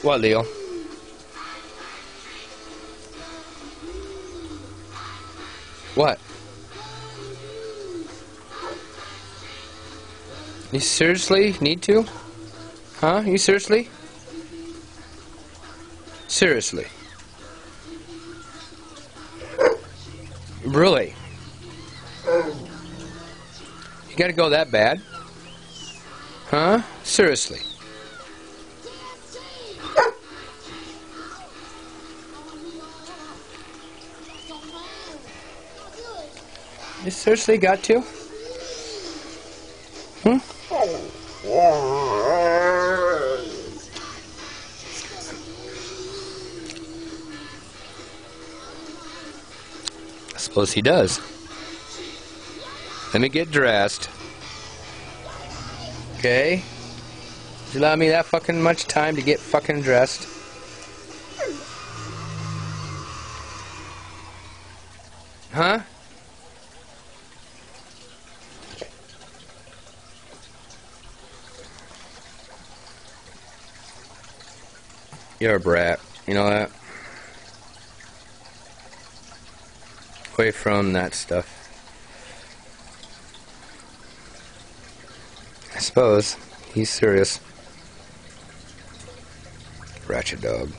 What, Leo? What? You seriously need to? Huh? You seriously? Seriously? Really? You gotta go that bad? Huh? Seriously? You seriously got to? Hmm? I suppose he does. Let me get dressed. Okay? Did you allow me that fucking much time to get fucking dressed? Huh? You're a brat. You know that? Away from that stuff. I suppose. He's serious. Ratchet dog.